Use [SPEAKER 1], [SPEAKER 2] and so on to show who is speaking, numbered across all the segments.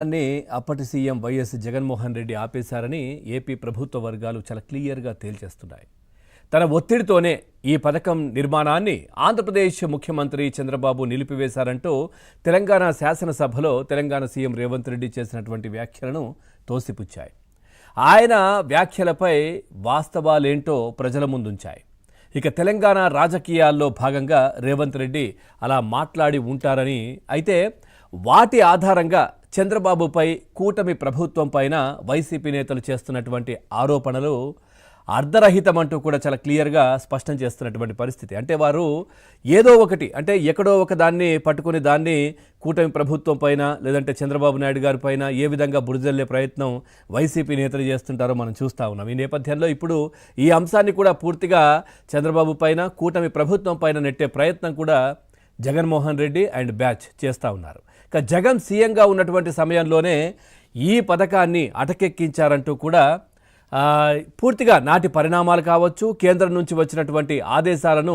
[SPEAKER 1] అన్ని అప్పటి CM YS Jaganmohan Reddy ఆపేశారని ఏపీ ప్రభుత్వ వర్గాలు చాలా క్లియర్గా తేల్చేస్తున్నాయి. తన ఒత్తిడితోనే ఈ పథకం నిర్మాణాన్ని ఆంధ్రప్రదేశ్ ముఖ్యమంత్రి చంద్రబాబు నిలిపివేశారంటూ తెలంగాణ శాసనసభలో తెలంగాణ సీఎం రేవంత్ రెడ్డి చేసినటువంటి వ్యాఖ్యలను తోసిపుచ్చాయి. ఆయన వ్యాఖ్యలపై వాస్తవాలేంటో ప్రజల ముందుంచాయి. ఇక తెలంగాణ రాజకీయాల్లో భాగంగా రేవంత్ రెడ్డి అలా మాట్లాడి ఉంటారని, అయితే వాటి ఆధారంగా చంద్రబాబుపై కూటమి ప్రభుత్వం పైన వైసీపీ నేతలు చేస్తున్నటువంటి ఆరోపణలు అర్ధరహితమంటూ కూడా చాలా క్లియర్గా స్పష్టం చేస్తున్నటువంటి పరిస్థితి. అంటే వారు ఏదో ఒకటి, అంటే ఎక్కడో ఒక దాన్ని పట్టుకుని దాన్ని కూటమి ప్రభుత్వం పైన లేదంటే చంద్రబాబు నాయుడు గారి పైన ఏ విధంగా బురజల్లే ప్రయత్నం వైసీపీ నేతలు చేస్తుంటారో మనం చూస్తూ ఉన్నాం. ఈ నేపథ్యంలో ఇప్పుడు ఈ అంశాన్ని కూడా పూర్తిగా చంద్రబాబు పైన కూటమి ప్రభుత్వం పైన నెట్టే ప్రయత్నం కూడా జగన్మోహన్ రెడ్డి అండ్ బ్యాచ్ చేస్తూ ఉన్నారు. ఇక జగన్ సీఎంగా ఉన్నటువంటి సమయంలోనే ఈ పథకాన్ని అటకెక్కించారంటూ కూడా పూర్తిగా నాటి పరిణామాలు కావచ్చు, కేంద్రం నుంచి వచ్చినటువంటి ఆదేశాలను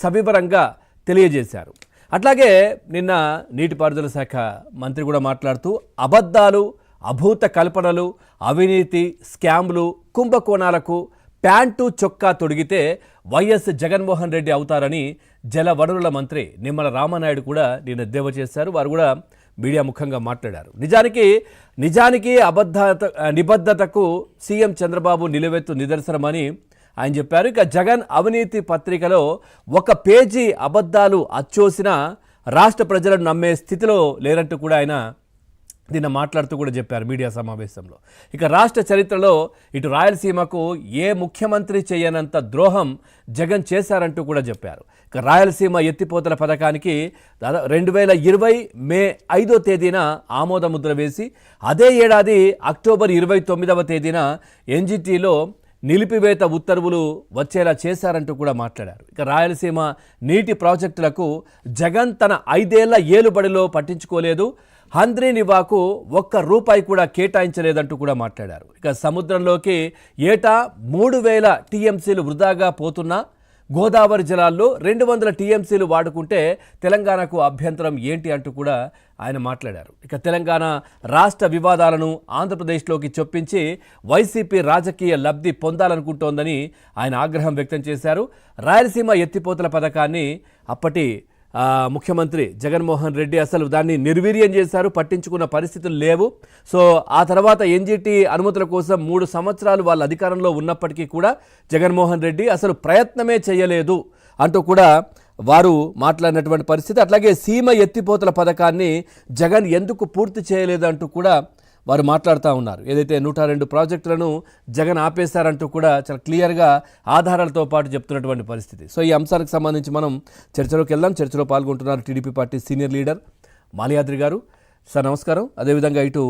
[SPEAKER 1] సవివరంగా తెలియజేశారు. అట్లాగే నిన్న నీటిపారుదల శాఖ మంత్రి కూడా మాట్లాడుతూ అబద్ధాలు, అభూత కల్పనలు, అవినీతి, స్కామ్లు, కుంభకోణాలకు ప్యాంటు చొక్కా తొడిగితే వైఎస్ జగన్మోహన్ రెడ్డి అవుతారని జల వనరుల మంత్రి నిమ్మల రామనాయుడు కూడా నిన్న ఎద్దేవా చేశారు. వారు కూడా మీడియా ముఖంగా మాట్లాడారు. నిజానికి నిబద్ధతకు సీఎం చంద్రబాబు నిలువెత్తు నిదర్శనమని ఆయన చెప్పారు. ఇక జగన్ అవినీతి పత్రికలో ఒక పేజీ అబద్ధాలు అచ్చోసినా రాష్ట్ర ప్రజలను నమ్మే స్థితిలో లేరంటూ కూడా ఆయన నిన్న మాట్లాడుతూ కూడా చెప్పారు మీడియా సమావేశంలో. ఇక రాష్ట్ర చరిత్రలో ఇటు రాయలసీమకు ఏ ముఖ్యమంత్రి చేయనంత ద్రోహం జగన్ చేశారంటూ కూడా చెప్పారు. ఇక రాయలసీమ ఎత్తిపోతల పథకానికి 2020 మే 5వ తేదీన ఆమోద ముద్ర వేసి అదే ఏడాది అక్టోబర్ 29వ తేదీన ఎన్జిటిలో నిలిపివేత ఉత్తర్వులు వచ్చేలా చేశారంటూ కూడా మాట్లాడారు. ఇక రాయలసీమ నీటి ప్రాజెక్టులకు జగన్ తన 5 ఏళ్ల ఏలుబడిలో పట్టించుకోలేదు, హంద్రీనివాకు ₹1 కూడా కేటాయించలేదంటూ కూడా మాట్లాడారు. ఇక సముద్రంలోకి ఏటా 3000 టీఎంసీలు వృధాగా పోతున్నా గోదావరి జలాల్లో 200 టీఎంసీలు వాడుకుంటే తెలంగాణకు అభ్యంతరం ఏంటి అంటూ కూడా ఆయన మాట్లాడారు. ఇక తెలంగాణ రాష్ట్ర వివాదాలను ఆంధ్రప్రదేశ్లోకి చొప్పించి వైసీపీ రాజకీయ లబ్ధి పొందాలనుకుంటోందని ఆయన ఆగ్రహం వ్యక్తం చేశారు. రాయలసీమ ఎత్తిపోతల పథకాన్ని అప్పటి ముఖ్యమంత్రి జగన్మోహన్ రెడ్డి అసలు దాన్ని నిర్వీర్యం చేశారు, పట్టించుకున్న పరిస్థితులు లేవు. సో ఆ తర్వాత ఎన్జిటి అనుమతుల కోసం 3 సంవత్సరాలు వాళ్ళ అధికారంలో ఉన్నప్పటికీ కూడా జగన్మోహన్ రెడ్డి అసలు ప్రయత్నమే చేయలేదు అంటూ కూడా వారు మాట్లాడినటువంటి పరిస్థితి. అట్లాగే సీమ ఎత్తిపోతల పథకాన్ని జగన్ ఎందుకు పూర్తి చేయలేదంటూ కూడా వారు మాట్లాడుతూ ఉన్నారు. ఏదైతే 102 ప్రాజెక్టులను జగన్ ఆపేశారంటూ కూడా చాలా క్లియర్గా ఆధారాలతో పాటు చెప్తున్నటువంటి పరిస్థితి. సో ఈ అంశానికి సంబంధించి మనం చర్చలోకి వెళ్దాం. చర్చలో పాల్గొంటున్నారు TDP party senior leader Malyadri గారు. సార్ నమస్కారం. అదేవిధంగా ఇటు